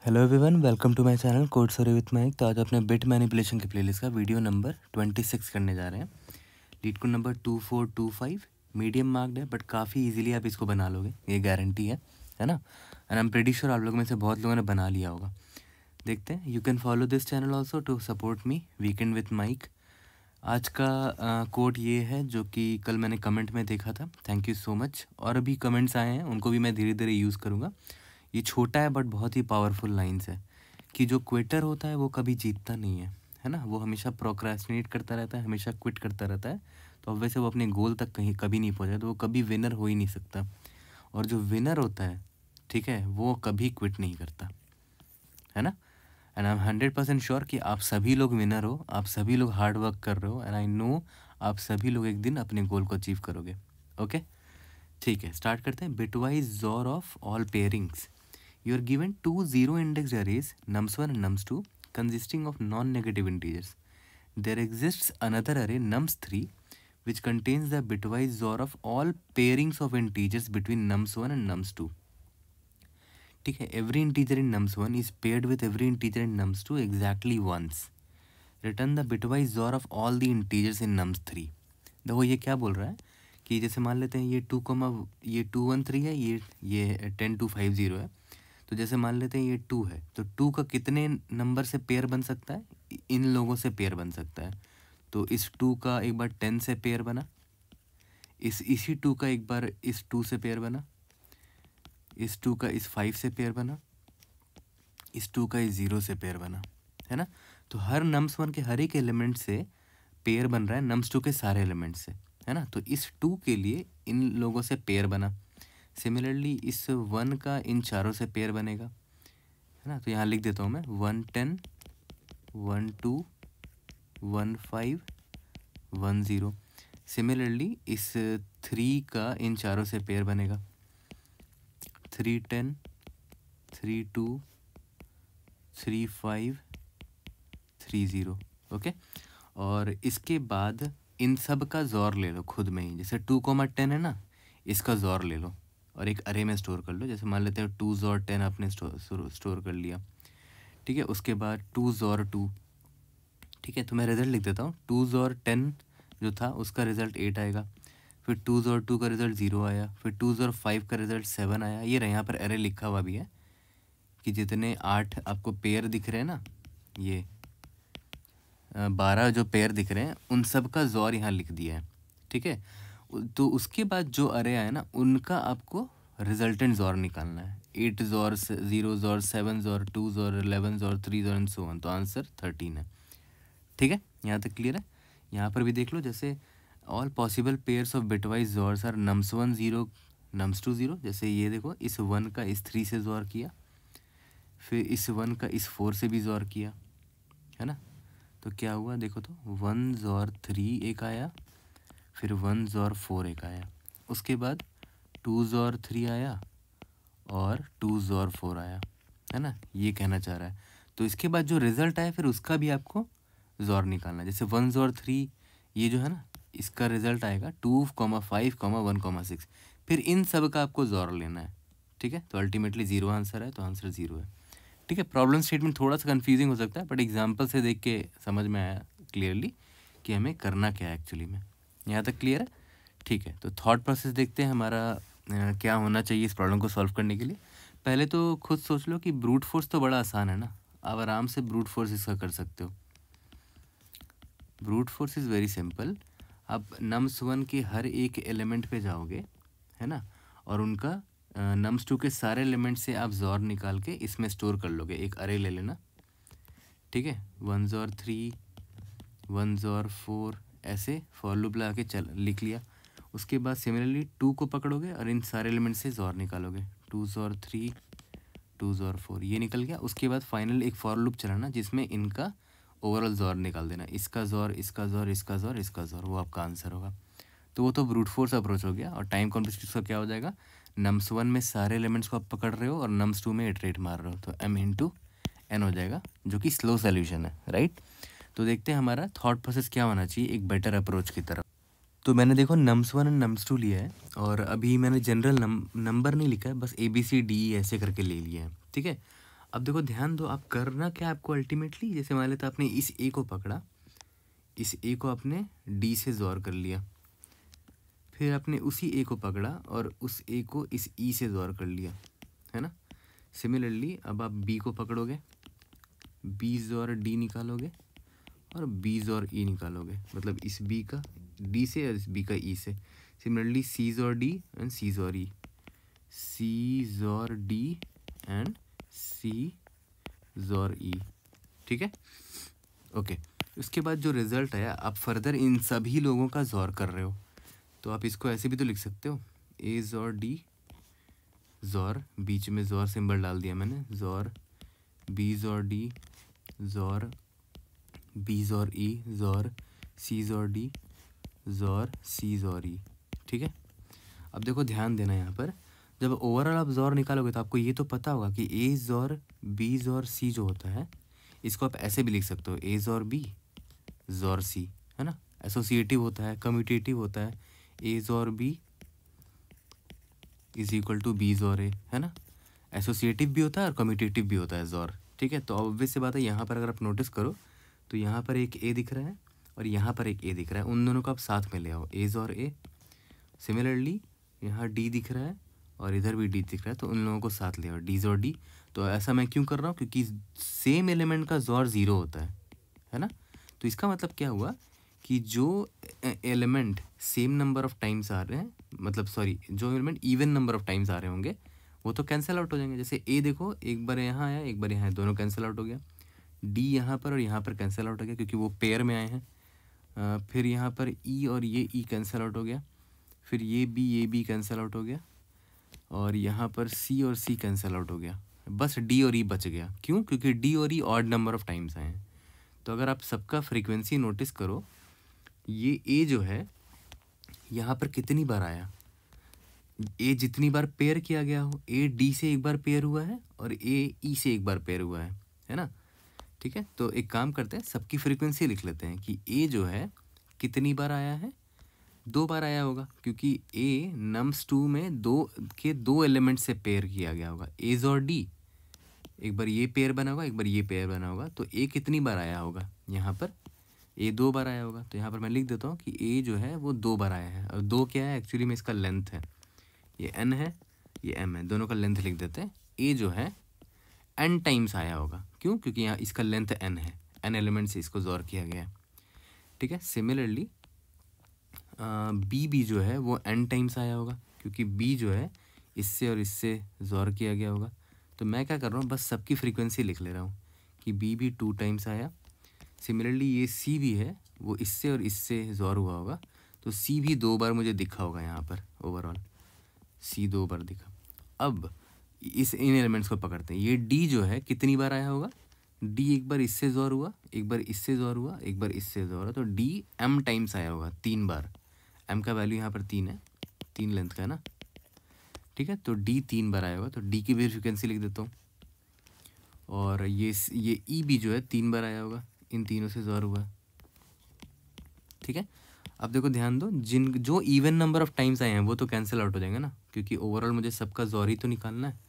Hello everyone, welcome to my channel code story with Mike. तो आज अपने bit manipulation की प्लेलिस्ट का वीडियो नंबर 26 करने जा रहे हैं। LeetCode number 2425 medium marked है, बट काफ़ी इजीली आप इसको बना लोगे, ये गारंटी है ना। And I am pretty sure आप लोगों में से बहुत लोगों ने बना लिया होगा। देखते हैं, you can follow this channel also to support me weekend with Mike. आज का कोड ये है जो कि कल मैंने कमेंट में देखा था। Thank you so much. और अभी कमेंट्स आए हैं, उनको भी मैं धीरे धीरे यूज़ करूँगा। ये छोटा है बट बहुत ही पावरफुल लाइन्स है कि जो क्विटर होता है वो कभी जीतता नहीं है ना। वो हमेशा प्रोक्रेस्टिनेट करता रहता है, हमेशा क्विट करता रहता है। तो अब वैसे वो अपने गोल तक कहीं कभी नहीं पहुंचा, तो वो कभी विनर हो ही नहीं सकता। और जो विनर होता है, ठीक है, वो कभी क्विट नहीं करता, है ना। एंड आई एम 100% श्योर कि आप सभी लोग विनर हो, आप सभी लोग हार्ड वर्क कर रहे हो। एंड आई नो आप सभी लोग एक दिन अपने गोल को अचीव करोगे। ओके, ठीक है, स्टार्ट करते हैं। Bitwise jaw of all pairings. You are given two zero-indexed arrays nums1 and nums2 consisting of non-negative integers. There exists another array nums3 which contains the bitwise XOR of all pairings of integers between nums1 and nums2. ठीक है, every integer in nums1 is paired with every integer in nums2 exactly once. Return the bitwise XOR of all the integers in nums3. देखो ये क्या बोल रहा है कि जैसे मान लेते हैं ये 213 है, ये 10250 है। तो जैसे मान लेते हैं ये 2 है, तो 2 का कितने नंबर से पेयर बन सकता है? इन लोगों से पेयर बन सकता है। तो इस 2 का एक बार 10 से पेयर बना, इसी 2 का एक बार इस 2 से पेयर बना, इस 2 का इस 5 से पेयर बना, इस 2 का इस 0 से पेयर बना, है ना। तो हर nums1 के हर एक एलिमेंट से पेयर बन रहा है nums2 के सारे एलिमेंट से, है ना। तो इस 2 के लिए इन लोगों से पेयर बना। सिमिलरली इस 1 का इन चारों से पेयर बनेगा, है ना। तो यहाँ लिख देता हूँ मैं 110 12 15 10। सिमिलरली इस 3 का इन चारों से पेयर बनेगा 310 32 35 30। ओके, और इसके बाद इन सब का ज़ोर ले लो खुद में ही। जैसे 2,10 है ना, इसका ज़ोर ले लो और एक अरे में स्टोर कर लो। जैसे मान लेते हैं 2 XOR 10 आपने स्टोर कर लिया, ठीक है। उसके बाद 2 XOR 2, ठीक है। तो मैं रिज़ल्ट लिख देता हूँ। 2 XOR 10 जो था उसका रिज़ल्ट 8 आएगा, फिर 2 XOR 2 का रिज़ल्ट 0 आया, फिर 2 XOR 5 का रिज़ल्ट 7 आया। ये रहे, यहाँ पर अरे लिखा हुआ भी है कि जितने 8 आपको पेयर दिख रहे हैं ना, ये 12 जो पेयर दिख रहे हैं उन सब का ज़ोर यहाँ लिख दिया है, ठीक है। तो उसके बाद जो अरे आए ना उनका आपको रिजल्टेंट ज़ोर निकालना है। 8 XOR 0 XOR 7 XOR 2 XOR 11 XOR 3 XOR and so on. तो आंसर 13 है, ठीक है। यहाँ तक क्लियर है। यहाँ पर भी देख लो, जैसे all possible pairs of bitwise xors are nums1 0 nums2 0। जैसे ये देखो, इस 1 का इस 3 से ज़ोर किया, फिर इस 1 का इस 4 से भी ज़ोर किया, है ना। तो क्या हुआ देखो, तो 1 XOR 3 एक आया, फिर 1 XOR 4 एक आया, उसके बाद 2 XOR 3 आया और 2 XOR 4 आया, है ना। ये कहना चाह रहा है। तो इसके बाद जो रिज़ल्ट आया फिर उसका भी आपको ज़ोर निकालना है। जैसे 1 XOR 3 ये जो है ना, इसका रिज़ल्ट आएगा 2, 5, 1, 6। फिर इन सब का आपको ज़ोर लेना है, ठीक है। तो अल्टीमेटली 0 आंसर है, तो आंसर 0 है, ठीक है। प्रॉब्लम स्टेटमेंट थोड़ा सा कंफ्यूजिंग हो सकता है, बट एग्जाम्पल से देख के समझ में आया क्लियरली कि हमें करना क्या है एक्चुअली में। यहाँ तक क्लियर है, ठीक है। तो थॉट प्रोसेस देखते हैं हमारा क्या होना चाहिए इस प्रॉब्लम को सॉल्व करने के लिए। पहले तो खुद सोच लो कि ब्रूट फोर्स तो बड़ा आसान है ना, आप आराम से ब्रूट फोर्स इसका कर सकते हो। Brute force is very simple. आप nums1 के हर एक एलिमेंट पे जाओगे, है ना, और उनका nums2 के सारे एलिमेंट से आप ज़ोर निकाल के इसमें स्टोर कर लोगे। एक अरे ले लेना, ठीक है। 1 XOR 3 1 XOR 4 ऐसे फॉर लूप लगा के लिख लिया। उसके बाद सिमिलरली 2 को पकड़ोगे और इन सारे एलिमेंट से ज़ोर निकालोगे। 2 XOR 3 2 XOR 4 ये निकल गया। उसके बाद फाइनल एक फॉर लूप चलाना जिसमें इनका ओवरऑल ज़ोर निकाल देना, इसका ज़ोर, इसका ज़ोर, इसका ज़ोर, इसका ज़ोर, वो आपका आंसर होगा। तो वो तो ब्रूट फोर्स अप्रोच हो गया। और टाइम कॉम्प्लेक्सिटी का क्या हो जाएगा, nums1 में सारे एलिमेंट्स को आप पकड़ रहे हो और nums2 में इटरेट मार रहे हो, तो m इंटू n हो जाएगा, जो कि स्लो सोल्यूशन है, राइट। तो देखते हैं हमारा थॉट प्रोसेस क्या होना चाहिए एक बेटर अप्रोच की तरफ। तो मैंने देखो nums1 एंड nums2 लिया है, और अभी मैंने जनरल नंबर नहीं लिखा है, बस ABCDE ऐसे करके ले लिया है, ठीक है। अब देखो ध्यान दो, आप करना क्या आपको अल्टीमेटली, जैसे मान लेते आपने इस ए को पकड़ा, इस ए को आपने डी से जोर कर लिया, फिर आपने उसी ए को पकड़ा और उस ए को इस ई से जोर कर लिया, है ना। सिमिलरली अब आप बी को पकड़ोगे, बी जोर डी निकालोगे और बी जोर ई निकालोगे, मतलब इस बी का डी से और इस बी का ई से। सिमिलरली सी जोर डी एंड सी जोर ई, सी जोर डी एंड सी जोर ई, ठीक है, ओके। उसके बाद जो रिजल्ट आया, आप फर्दर इन सभी लोगों का जोर कर रहे हो, तो आप इसको ऐसे भी तो लिख सकते हो, ए जोर डी जोर, बीच में जोर सिंबल डाल दिया मैंने, जोर बी जोर डी जोर बी जोर ई जोर सी जोर डी जोर सी जोर ई, ठीक है। अब देखो ध्यान देना, यहाँ पर जब ओवरऑल आप जोर निकालोगे तो आपको ये तो पता होगा कि ए जोर बी जोर सी जो होता है, इसको आप ऐसे भी लिख सकते हो, ए जोर बी जोर सी, है ना। एसोसिएटिव होता है, कम्यूटेटिव होता है, A xor B is equal to B xor A, है ना। एसोसिएटिव भी होता है और कम्यूटेटिव भी होता है जोर, ठीक है। तो ऑब्वियस सी बात है, यहाँ पर अगर आप नोटिस करो तो यहाँ पर एक ए दिख रहा है और यहाँ पर एक ए दिख रहा है, उन दोनों को आप साथ में ले आओ, ए जोर ए। सिमिलरली यहाँ डी दिख रहा है और इधर भी डी दिख रहा है, तो उन लोगों को साथ ले आओ, डी जोर डी। तो ऐसा मैं क्यों कर रहा हूँ, क्योंकि सेम एलिमेंट का जोर ज़ीरो होता है ना। तो इसका मतलब क्या हुआ कि जो element same number of times आ रहे हैं, मतलब सॉरी, जो element even number of times आ रहे होंगे वो तो कैंसिल आउट हो जाएंगे। जैसे ए देखो, एक बार यहाँ आया, एक बार यहाँ, दोनों कैंसिल आउट हो गया। डी यहाँ पर और यहाँ पर कैंसिल आउट हो गया क्योंकि वो पेयर में आए हैं। फिर यहाँ पर ई और ये ई कैंसिल आउट हो गया, फिर ये बी कैंसिल आउट हो गया, और यहाँ पर सी और सी कैंसिल आउट हो गया, बस डी और ई बच गया। क्यों? क्योंकि डी और ई ऑड नंबर ऑफ टाइम्स आए हैं। तो अगर आप सबका फ्रीक्वेंसी नोटिस करो, ये ए जो है यहाँ पर कितनी बार आया, ए जितनी बार पेयर किया गया हो, ए डी से एक बार पेयर हुआ है और ए ई से एक बार पेयर हुआ है ना। ठीक है, तो एक काम करते हैं, सबकी फ्रीक्वेंसी लिख लेते हैं कि ए जो है कितनी बार आया है, 2 बार आया होगा, क्योंकि ए नम्स 2 में दो एलिमेंट से पेयर किया गया होगा, एज और डी। एक बार ये पेयर बना होगा, एक बार ये पेयर बना होगा, तो ए कितनी बार आया होगा, यहाँ पर ए 2 बार आया होगा। तो यहाँ पर मैं लिख देता हूँ कि ए जो है वो 2 बार आया है, और 2 क्या है, एक्चुअली में इसका लेंथ है, ये एन है, ये एम है, दोनों का लेंथ लिख देते हैं। ए जो है एन टाइम्स आया होगा, क्यों? क्योंकि यहाँ इसका लेंथ एन है, एन एलिमेंट से इसको जोर किया गया है, ठीक है। सिमिलरली बी जो है वो एन टाइम्स आया होगा, क्योंकि बी जो है इससे और इससे जोर किया गया होगा। तो मैं क्या कर रहा हूँ, बस सबकी फ्रीक्वेंसी लिख ले रहा हूँ कि बी भी 2 टाइम्स आया। सिमिलरली ये सी भी है, वो इससे और इससे जोर हुआ होगा, तो सी भी 2 बार मुझे दिखा होगा यहाँ पर, ओवरऑल सी 2 बार दिखा। अब इन एलिमेंट्स को पकड़ते हैं, ये डी जो है कितनी बार आया होगा, डी एक बार इससे जोर हुआ, एक बार इससे जोर हुआ, एक बार इससे जोर हुआ, तो डी एम टाइम्स आया होगा, 3 बार। एम का वैल्यू यहाँ पर 3 है, 3 लेंथ का है ना, ठीक है। तो डी 3 बार आया होगा, तो डी की भी फ्रिक्वेंसी लिख देता हूँ। और ये ई भी जो है 3 बार आया होगा, इन तीनों से जोर हुआ, ठीक है। अब देखो ध्यान दो, जो इवन नंबर ऑफ टाइम्स आए हैं वो तो कैंसिल आउट हो जाएंगे ना, क्योंकि ओवरऑल मुझे सबका जोर ही तो निकालना है,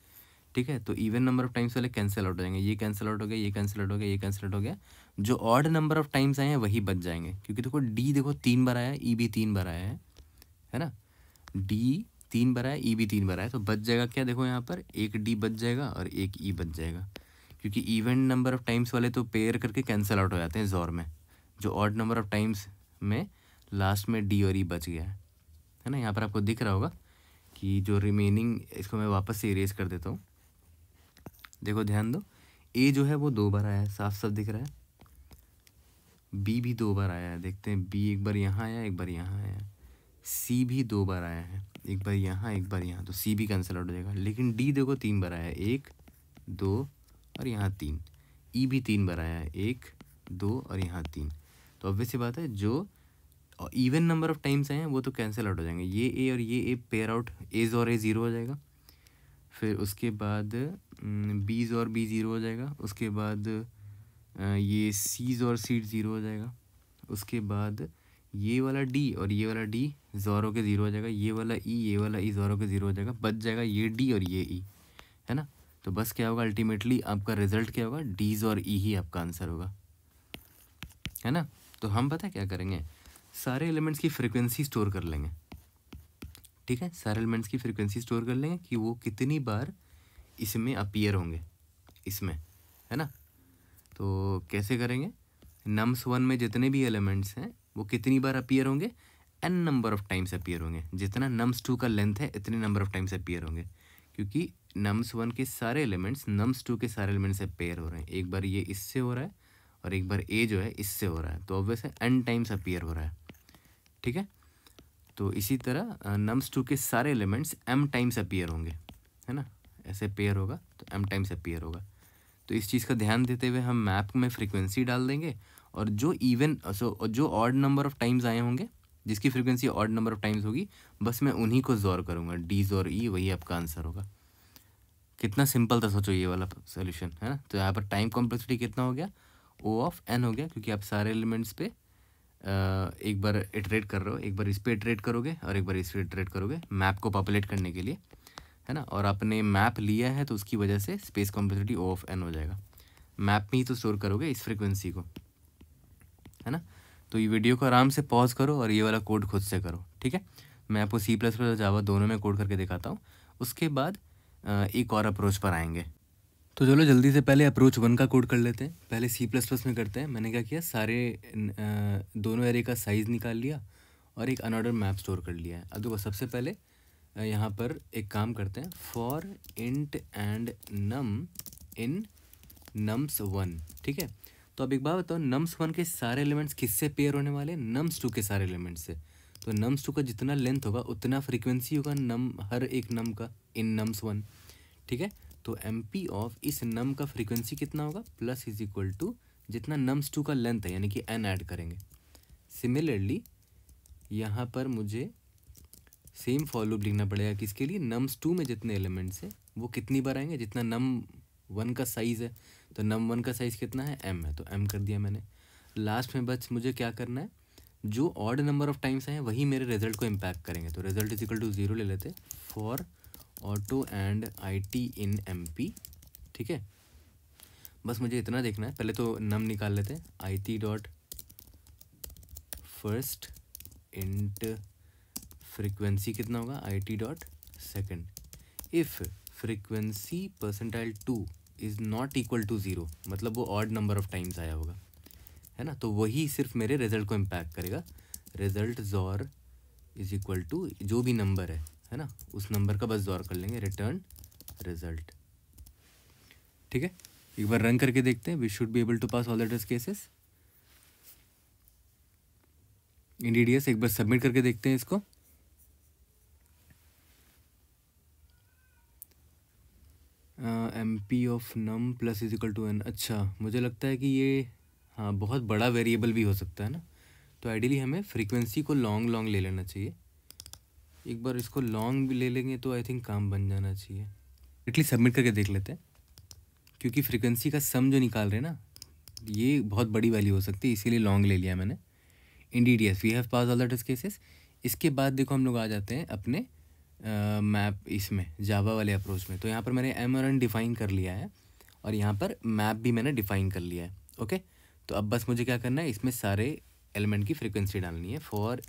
ठीक है। तो इवन नंबर ऑफ टाइम्स वाले कैंसिल आउट हो जाएंगे, ये कैंसिल आउट हो गया, ये कैंसिल आउट हो गया, ये कैंसिल आउट हो गया। जो ऑड नंबर ऑफ टाइम्स आए हैं वही बच जाएंगे, क्योंकि देखो डी देखो 3 बार आया है, ई भी 3 बार आया है ना। डी 3 बार आया, ई भी 3 बार आया, तो बच जाएगा क्या, देखो यहाँ पर एक डी बच जाएगा और एक ई बच जाएगा, क्योंकि इवन नंबर ऑफ टाइम्स वाले तो पेयर करके कैंसिल आउट हो जाते हैं जोर में। जो ऑड नंबर ऑफ टाइम्स में लास्ट में डी और ई बच गया है ना। यहाँ पर आपको दिख रहा होगा कि जो रिमेनिंग, इसको मैं वापस से इरेज कर देता हूँ। देखो ध्यान दो, ए जो है वो 2 बार आया है, साफ साफ दिख रहा है। बी भी 2 बार आया है, देखते हैं, बी एक बार यहाँ आया, एक बार यहाँ आया। सी भी 2 बार आया है, एक बार यहाँ, एक बार यहाँ, तो सी भी कैंसिल आउट हो जाएगा। लेकिन डी देखो 3 बार आया है, 1 2 और यहाँ 3। ई भी 3 बार आया है, 1 2 और यहाँ 3। तो ऑब्वियस सी बात है, जो इवन नंबर ऑफ टाइम्स आए हैं वो तो कैंसिल आउट हो जाएंगे, ये ए और ये ए पेयर आउट, एज और ए 0 हो जाएगा। फिर उसके बाद बीज और बी 0 हो जाएगा। उसके बाद ये सीज और सीड 0 हो जाएगा। उसके बाद ये वाला डी और ये वाला डी ज़ोरो के 0 हो जाएगा। ये वाला ई ज़ोरो के 0 हो जाएगा। बच जाएगा ये डी और ये ई, है ना। तो बस क्या होगा, अल्टीमेटली आपका रिजल्ट क्या होगा, डीज और ई ही आपका आंसर होगा, है ना। तो हम पता है क्या करेंगे, सारे एलिमेंट्स की फ्रीक्वेंसी स्टोर कर लेंगे, ठीक है। सारे एलिमेंट्स की फ्रीक्वेंसी स्टोर कर लेंगे कि वो कितनी बार इसमें अपीयर होंगे, इसमें, है ना। तो कैसे करेंगे, नम्स 1 में जितने भी एलिमेंट्स हैं वो कितनी बार अपीयर होंगे, n number of times appear होंगे। जितना नम्स 2 का लेंथ है इतने नंबर ऑफ टाइम्स अपीयर होंगे, क्योंकि नम्स 1 के सारे एलिमेंट्स नम्स 2 के सारे एलिमेंट्स से पेयर हो रहे हैं। एक बार ये इससे हो रहा है और एक बार ए जो है इससे हो रहा है, तो ऑब्वियस है n टाइम्स अपीयर हो रहा है, ठीक है। तो इसी तरह नम्स 2 के सारे एलिमेंट्स m टाइम्स अपीयर होंगे, है ना। ऐसे पेयर होगा तो m टाइम्स अपीयर होगा। तो इस चीज़ का ध्यान देते हुए हम मैप में फ्रीक्वेंसी डाल देंगे, और जो जो ऑड नंबर ऑफ टाइम्स आए होंगे, जिसकी frequency odd number of times होगी, बस मैं उन्हीं को जोर करूँगा, डीज और ई, वही आपका आंसर होगा। कितना सिंपल था, सोचो ये वाला सोल्यूशन, है ना। तो यहाँ पर टाइम कॉम्प्लेक्सिटी कितना हो गया, ओ ऑफ एन हो गया, क्योंकि आप सारे एलिमेंट्स पे एक बार इटरेट कर रहे हो, एक बार इस पर इटरेट करोगे और एक बार इस पर इटरेट करोगे मैप को पॉपुलेट करने के लिए, है ना। और आपने मैप लिया है तो उसकी वजह से space complexity O of N हो जाएगा। मैप में ही तो स्टोर करोगे इस फ्रीक्वेंसी को, है ना। तो ये वीडियो को आराम से पॉज करो और ये वाला कोड खुद से करो, ठीक है। मैं आपको C++ और जावा दोनों में कोड करके दिखाता हूँ, उसके बाद एक और अप्रोच पर आएंगे। तो चलो जल्दी से पहले अप्रोच 1 का कोड कर लेते हैं। पहले C++ में करते हैं। मैंने क्या किया, सारे दोनों एरे का साइज़ निकाल लिया और एक अनऑर्डर मैप स्टोर कर लिया है। अब देखो सबसे पहले यहाँ पर एक काम करते हैं, for int and num in nums 1, ठीक है। तो अब एक बात बताओ, नम्स 1 के सारे एलिमेंट्स किससे पेयर होने वाले हैं, नम्स 2 के सारे एलिमेंट्स से। तो नम्स 2 का जितना लेंथ होगा उतना फ्रीक्वेंसी होगा हर एक नम का इन नम्स 1, ठीक है। तो एम पी ऑफ इस नम का फ्रीक्वेंसी कितना होगा, प्लस इज इक्वल टू जितना नम्स 2 का लेंथ है, यानी कि n ऐड करेंगे। सिमिलरली यहाँ पर मुझे सेम फॉर लूप लिखना पड़ेगा, किसके लिए, नम्स 2 में जितने एलिमेंट्स हैं वो कितनी बार आएंगे, जितना नम 1 का साइज़ है। तो नम 1 का साइज़ कितना है, m है, तो m कर दिया मैंने। लास्ट में बस मुझे क्या करना है, जो ऑड नंबर ऑफ टाइम्स हैं वही मेरे रिजल्ट को इम्पैक्ट करेंगे। तो रिजल्ट इज इक्वल टू 0 ले लेते, for auto and IT in MP, ठीक है। बस मुझे इतना देखना है, पहले तो नम निकाल लेते हैं, IT dot first int frequency कितना होगा, IT dot second. If frequency percentile 2 is not equal to 0, मतलब वो ऑड नंबर ऑफ टाइम्स आया होगा, है ना। तो वही सिर्फ मेरे रिजल्ट को इम्पैक्ट करेगा। Result xor is equal to जो भी नंबर है ना, उस नंबर का बस जॉर कर लेंगे, रिटर्न रिजल्ट, ठीक है। एक बार रन करके देखते हैं, we should be able to pass all the test cases in DDS। एक बार सबमिट करके देखते हैं इसको। MP of num plus is equal to n। अच्छा, मुझे लगता है कि ये हाँ बहुत बड़ा वेरिएबल भी हो सकता है ना। तो आइडियली हमें फ्रीक्वेंसी को लॉन्ग ले लेना चाहिए। एक बार इसको लॉन्ग भी ले लेंगे तो आई थिंक काम बन जाना चाहिए। एटलीस्ट सबमिट करके देख लेते हैं, क्योंकि फ्रीक्वेंसी का सम जो निकाल रहे हैं ना, ये बहुत बड़ी वैल्यू हो सकती है, इसीलिए लॉन्ग ले लिया मैंने। In DDS we have pass all the test cases. इसके बाद देखो हम लोग आ जाते हैं अपने मैप इसमें जावा वाले अप्रोच में। तो यहाँ पर मैंने m और n डिफ़ाइन कर लिया है और यहाँ पर मैप भी मैंने डिफ़ाइन कर लिया है, ओके। तो अब बस मुझे क्या करना है, इसमें सारे एलिमेंट की फ्रीक्वेंसी डालनी है, for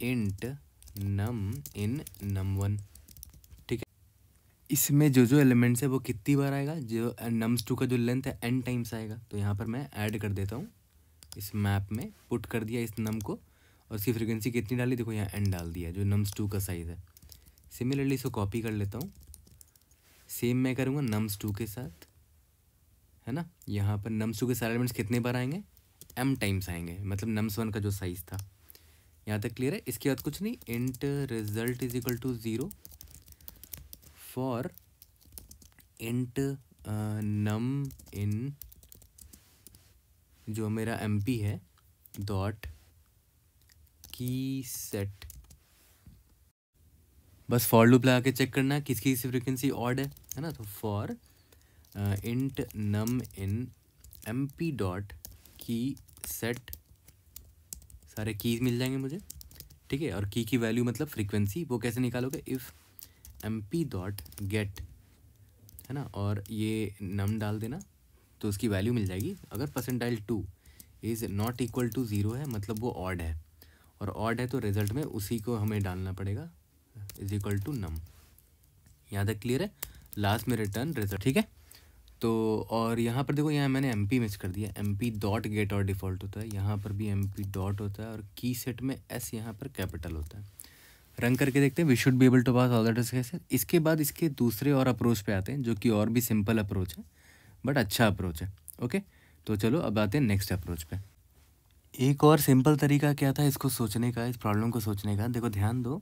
int num in num1, ठीक है। इसमें जो एलिमेंट्स है वो कितनी बार आएगा, जो nums 2 का जो लेंथ है n टाइम्स आएगा। तो यहाँ पर मैं ऐड कर देता हूँ, इस मैप में पुट कर दिया इस नम को, और उसकी फ्रीक्वेंसी कितनी डाली, देखो यहाँ n डाल दिया, जो nums 2 का साइज़ है। सिमिलरली इसको कॉपी कर लेता हूँ, सेम मैं करूँगा nums 2 के साथ, है ना। यहाँ पर nums 2 के सारे एलिमेंट्स कितने बार आएंगे, m टाइम्स आएंगे, मतलब nums 1 का जो साइज़ था। यहाँ तक क्लियर है। इसके बाद कुछ नहीं, int result is equal to 0 for int num in जो मेरा MP है डॉट की सेट। बस फॉर लूप लगा के चेक करना है किसकी फ्रीक्वेंसी ऑड है ना। तो for int num in MP dot key set, सारे कीज मिल जाएंगे मुझे, ठीक है। और की वैल्यू मतलब फ्रीक्वेंसी, वो कैसे निकालोगे, इफ़ MP डॉट गेट है ना, और ये नम डाल देना तो उसकी वैल्यू मिल जाएगी। अगर percentile 2 is not equal to 0 है मतलब वो ऑड है, और ऑड है तो रिजल्ट में उसी को हमें डालना पड़ेगा, इज इक्वल टू नम। यहाँ तक क्लियर है? लास्ट में रिटर्न रिजल्ट, ठीक है। तो और यहाँ पर देखो, यहाँ मैंने एम पी मिस कर दिया, एम पी डॉट गेट और डिफ़ॉल्ट होता है, यहाँ पर भी एम पी डॉट होता है, और की सेट में एस यहाँ पर कैपिटल होता है। रन करके देखते हैं, we should be able to pass all the test cases. इसके बाद इसके दूसरे और अप्रोच पे आते हैं जो कि और भी सिंपल अप्रोच है बट अच्छा अप्रोच है। ओके, तो चलो अब आते हैं नेक्स्ट अप्रोच पे। एक और सिंपल तरीका क्या था इसको सोचने का, इस प्रॉब्लम को सोचने का। देखो ध्यान दो,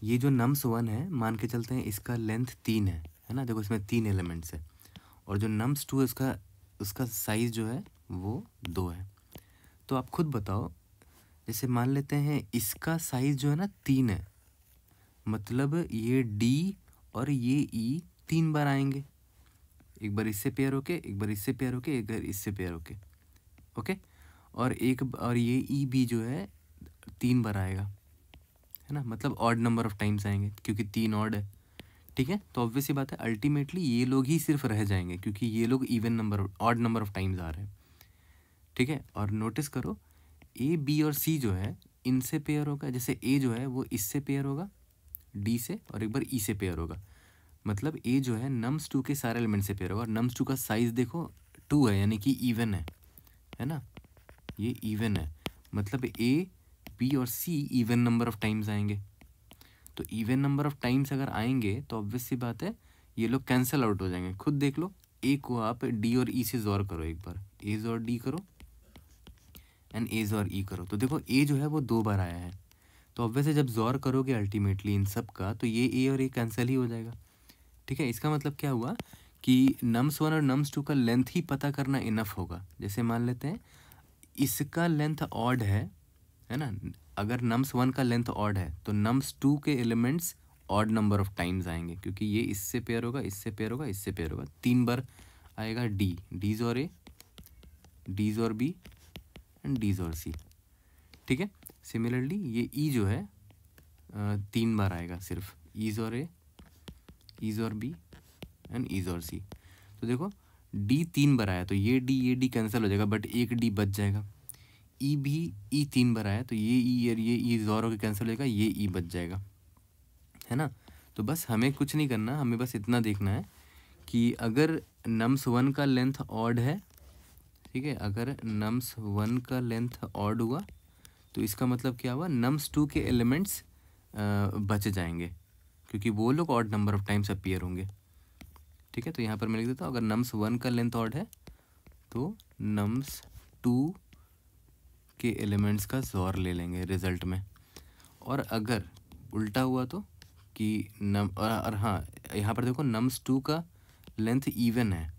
ये जो नम्स 1 है, मान के चलते हैं इसका लेंथ 3 है ना, देखो इसमें 3 एलिमेंट्स है, और जो नम्स 2 इसका उसका साइज़ जो है वो 2 है। तो आप खुद बताओ, जैसे मान लेते हैं इसका साइज़ जो है ना 3 है, मतलब ये डी और ये ई 3 बार आएंगे, एक बार इससे पेयर होके, एक बार इससे पेयर होके, एक बार इससे पेयर होके। ओके, और ये ई बी जो है 3 बार आएगा, है ना, मतलब ऑड नंबर ऑफ टाइम्स आएंगे क्योंकि 3 ऑड है। ठीक है, तो ऑब्वियस सी बात है अल्टीमेटली ये लोग ही सिर्फ रह जाएंगे क्योंकि ये लोग even number odd number of times आ रहे हैं। ठीक है, और नोटिस करो ए बी और सी जो है इनसे पेयर होगा, जैसे ए जो है वो इससे पेयर होगा डी से, और एक बार ई से पेयर होगा, मतलब ए जो है नम्स 2 के सारे एलिमेंट से पेयर होगा, और नम्स 2 का साइज देखो 2 है यानी कि इवन है ना, ये इवन है, मतलब ए बी और see even number of times आएंगे। तो इवन नंबर ऑफ टाइम्स अगर आएंगे तो ऑब्वियस सी बात है ये लोग कैंसिल आउट हो जाएंगे। खुद देख लो, ए को आप डी और ई से जोर करो, एक बार ए और डी करो एंड ए और ई करो, तो देखो ए जो है वो 2 बार आया है, तो ऑब्वियसली जब जोर करोगे अल्टीमेटली इन सब का तो ये ए और ए कैंसिल ही हो जाएगा। ठीक है, इसका मतलब क्या हुआ कि नम्स 1 और नम्स 2 का लेंथ ही पता करना इनफ होगा। जैसे मान लेते हैं इसका लेंथ ऑड है ना, अगर नम्स 1 का लेंथ ऑड है तो नम्स 2 के elements odd number of times आएंगे क्योंकि ये इससे पेयर होगा, इससे पेयर होगा, इससे पेयर होगा, 3 बार आएगा डी, डीज और ए, डीज और बी एंड डीज और सी। ठीक है, सिमिलरली ये ई जो है 3 बार आएगा सिर्फ, ईज और ए, ईज और बी एंड ईज और सी। तो देखो डी 3 बार आया तो ये डी कैंसिल हो जाएगा बट एक डी बच जाएगा। ई भी ई 3 बार आया तो ये ई और ये ई जोर होकर कैंसिल हो जाएगा, ये ई बच जाएगा, है ना। तो बस हमें कुछ नहीं करना, हमें बस इतना देखना है कि अगर नम्स 1 का लेंथ ऑड है, ठीक है, अगर नम्स 1 का लेंथ ऑड हुआ तो इसका मतलब क्या हुआ, नम्स 2 के एलिमेंट्स बच जाएंगे क्योंकि वो लोग odd number of times appear होंगे। ठीक है, तो यहाँ पर मैं लिख देता हूँ, अगर नम्स 1 का लेंथ ऑड है तो नम्स 2 के एलिमेंट्स का जोर ले लेंगे रिजल्ट में, और अगर उल्टा हुआ तो कि और हाँ, यहाँ पर देखो नम्स 2 का लेंथ इवन है,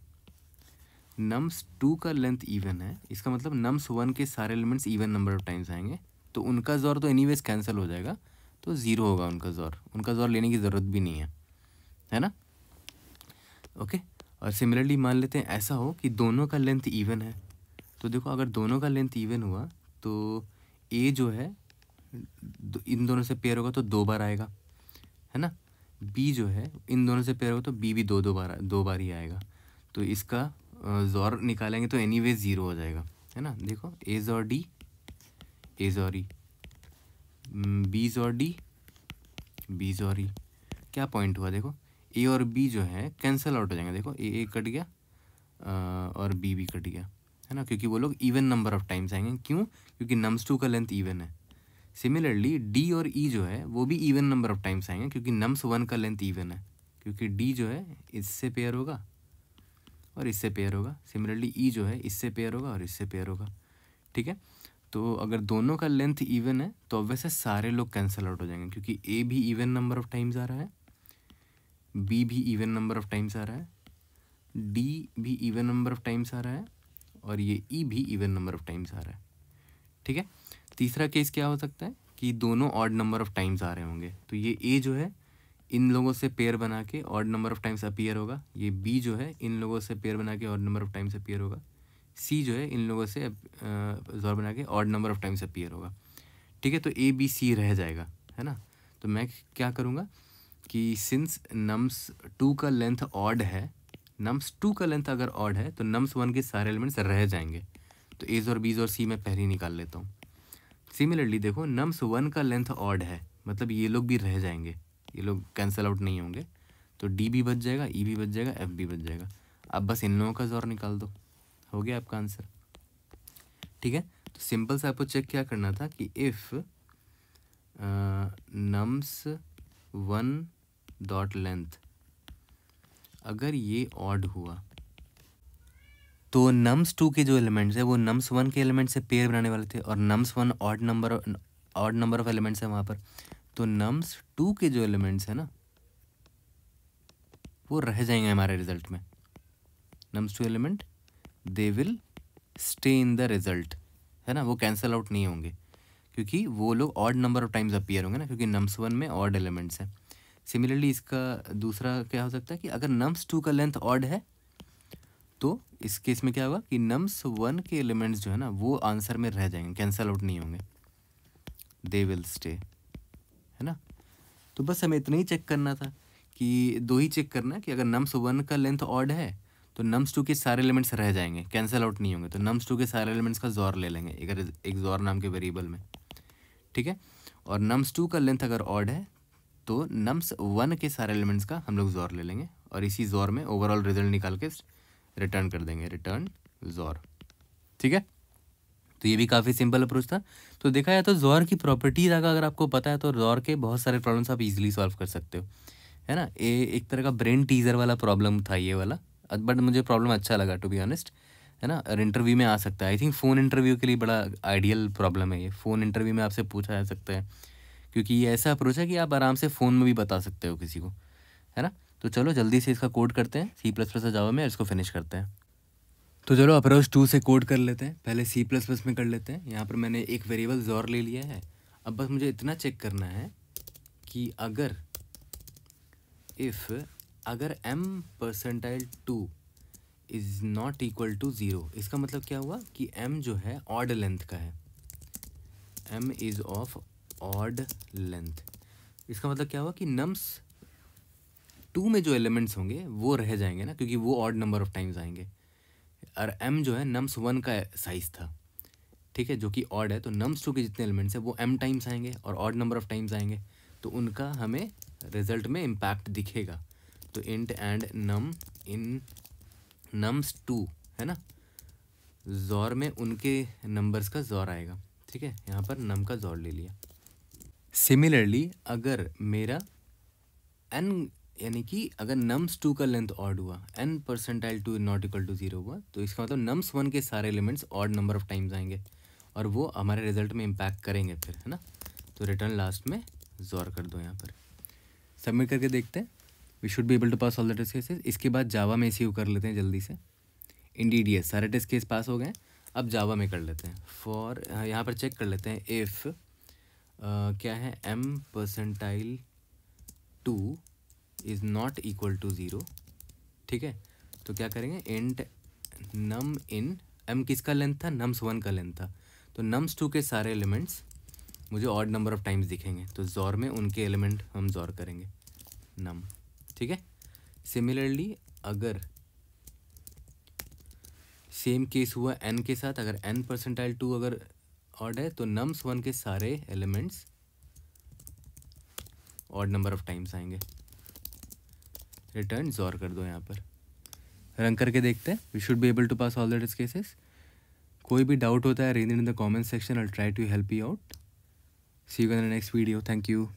नम्स 2 का लेंथ इवन है, इसका मतलब नम्स 1 के सारे elements even number of times आएंगे, तो उनका जोर तो एनीवेज कैंसिल हो जाएगा, तो 0 होगा उनका जोर लेने की ज़रूरत भी नहीं है ना। ओके, और सिमिलरली मान लेते हैं ऐसा हो कि दोनों का लेंथ इवन है, तो देखो अगर दोनों का लेंथ इवन हुआ तो ए जो है इन दोनों से पेयर होगा तो 2 बार आएगा, है ना, बी जो है इन दोनों से पेयर होगा तो बी भी दो बार ही आएगा, तो इसका जोर निकालेंगे तो एनीवेज 0 हो जाएगा, है ना। देखो एज और डी, एज और ई, बीज और डी, बीज और ई, क्या पॉइंट हुआ, देखो ए और बी जो है कैंसिल आउट हो जाएंगे, देखो ए कट गया और बी भी कट गया, है ना, क्योंकि वो लोग इवन नंबर ऑफ टाइम्स आएंगे। क्यों? क्योंकि नम्स 2 का लेंथ इवन है। सिमिलरली डी और ई जो है वो भी इवन नंबर ऑफ टाइम्स आएंगे क्योंकि नम्स 1 का लेंथ इवन है, क्योंकि डी जो है इससे पेयर होगा और इससे पेयर होगा, सिमिलरली ई जो है इससे पेयर होगा और इससे पेयर होगा। ठीक है, तो अगर दोनों का लेंथ इवन है तो वैसे सारे लोग कैंसिल आउट हो जाएंगे क्योंकि ए भी इवन नंबर ऑफ टाइम्स आ रहा है, बी भी इवन नंबर ऑफ टाइम्स आ रहा है, डी भी इवन नंबर ऑफ टाइम्स आ रहा है, और ये ई भी इवन नंबर ऑफ टाइम्स आ रहा है। ठीक है, तीसरा केस क्या हो सकता है कि दोनों ऑड नंबर ऑफ टाइम्स आ रहे होंगे, तो ये ए जो है इन लोगों से पेयर बना के odd number of times appear होगा, ये बी जो है इन लोगों से पेयर बना के odd number of times appear होगा, सी जो है इन लोगों से जोर बना के odd number of times appear होगा। ठीक है, तो ए बी सी रह जाएगा, है ना। तो मैं क्या करूँगा कि सिंस नम्स 2 का लेंथ ऑड है नम्स 2 का लेंथ अगर ऑड है तो नम्स 1 के सारे एलिमेंट्स रह जाएंगे। तो एज और बीज और सी मैं पहले ही निकाल लेता हूँ। सिमिलरली देखो नम्स 1 का लेंथ ऑड है, मतलब ये लोग भी रह जाएंगे, ये लोग कैंसिल आउट नहीं होंगे। तो डी भी बच जाएगा, ई भी बच जाएगा, एफ भी बच जाएगा। अब बस इन लोगों का जोर निकाल दो, हो गया आपका आंसर। ठीक है, तो सिंपल से आपको चेक क्या करना था कि इफ़ नम्स 1 डॉट लेंथ अगर ये ऑड हुआ तो नम्स 2 के जो एलिमेंट्स है वो नम्स 1 के एलिमेंट से पेयर बनाने वाले थे, और nums 1 odd number of elements है वहाँ पर। तो नम्स 2 के जो एलिमेंट्स है ना वो रह जाएंगे हमारे रिजल्ट में। Nums 2 element they will stay in the result, है ना, वो कैंसिल आउट नहीं होंगे क्योंकि वो लोग odd number of times appear होंगे ना, क्योंकि नम्स 1 में ऑड एलिमेंट्स हैं। सिमिलरली इसका दूसरा क्या हो सकता है कि अगर नम्स 2 का लेंथ ऑड है तो इस केस में क्या होगा कि नम्स 1 के एलिमेंट्स जो है ना वो आंसर में रह जाएंगे, कैंसिल आउट नहीं होंगे, दे विल स्टे, है ना। तो बस हमें इतना ही चेक करना था कि दो ही चेक करना है कि अगर नम्स 1 का लेंथ ऑड है तो नम्स 2 के सारे एलिमेंट्स रह जाएंगे, कैंसिल आउट नहीं होंगे। तो नम्स 2 के सारे एलिमेंट्स का जोर ले लेंगे एक जोर नाम के वेरिएबल में, ठीक है। और नम्स 2 का लेंथ अगर ऑड है तो नम्स 1 के सारे एलिमेंट्स का हम लोग जोर ले लेंगे, और इसी जोर में ओवरऑल रिजल्ट निकाल के रिटर्न कर देंगे, रिटर्न जोर। ठीक है, तो ये भी काफ़ी सिंपल अप्रोच था। तो देखा जाए तो जोर की प्रॉपर्टीज अगर आपको पता है तो जोर के बहुत सारे प्रॉब्लम्स आप इजीली सॉल्व कर सकते हो, है ना। ये एक तरह का ब्रेन टीजर वाला प्रॉब्लम था ये वाला, बट मुझे प्रॉब्लम अच्छा लगा टू बी ऑनेस्ट, है ना। और इंटरव्यू में आ सकता है, आई थिंक फ़ोन इंटरव्यू के लिए बड़ा आइडियल प्रॉब्लम है ये। फ़ोन इंटरव्यू में आपसे पूछा जा सकता है क्योंकि ये ऐसा अप्रोच है कि आप आराम से फ़ोन में भी बता सकते हो किसी को, है ना। तो चलो जल्दी से इसका कोड करते हैं C++ से जावा में, इसको फिनिश करते हैं। तो चलो अप्रोच 2 से कोड कर लेते हैं, पहले C++ में कर लेते हैं। यहाँ पर मैंने एक वेरिएबल जोर ले लिया है। अब बस मुझे इतना चेक करना है कि अगर अगर m%2 is not equal to 0, इसका मतलब क्या हुआ कि m जो है ऑड लेंथ का है, m is of odd length. इसका मतलब क्या हुआ कि नम्स 2 में जो एलिमेंट्स होंगे वो रह जाएंगे ना, क्योंकि वो ऑड नंबर ऑफ टाइम्स आएंगे। और m जो है नम्स 1 का साइज था, ठीक है, जो कि ऑड है। तो नम्स 2 के जितने एलिमेंट्स हैं वो m टाइम्स आएंगे और ऑड नंबर ऑफ टाइम्स आएंगे, तो उनका हमें रिजल्ट में इम्पैक्ट दिखेगा। तो int and num in nums 2, है ना, जोर में उनके नंबर्स का जोर आएगा, ठीक है। यहाँ पर नम का जोर ले लिया। सिमिलरली अगर मेरा n यानी कि अगर नम्स 2 का लेंथ ऑड हुआ, n%2 नॉट इक्वल टू 0 हुआ, तो इसका मतलब नम्स 1 के सारे elements odd number of times आएंगे और वो हमारे रिजल्ट में इम्पैक्ट करेंगे फिर, है ना। तो रिटर्न लास्ट में जोर कर दो, यहाँ पर सबमिट करके देखते हैं। We should be able to pass all the test cases. इसके बाद जावा में इसी कर लेते हैं जल्दी से। इंडीड सारे टेस्ट केस पास हो गए, अब जावा में कर लेते हैं। फॉर यहाँ पर चेक कर लेते हैं इफ़ क्या है m%2 is not equal to 0, ठीक है। तो क्या करेंगे, इंट नम इन m किसका लेंथ था, नम्स 1 का लेंथ था। तो नम्स 2 के सारे एलिमेंट्स मुझे ऑड नंबर ऑफ टाइम्स दिखेंगे, तो जोर में उनके एलिमेंट हम जोर करेंगे नम, ठीक है। सिमिलरली अगर सेम केस हुआ n के साथ, अगर n%2 अगर ऑड है तो नम्स 1 के सारे elements odd number of times आएंगे, रिटर्न जोर कर दो। यहाँ पर रन करके देखते हैं। We should be able to pass all the test cases. कोई भी डाउट होता है read in the comment section, I will try to help you out. See you in the next video, thank you.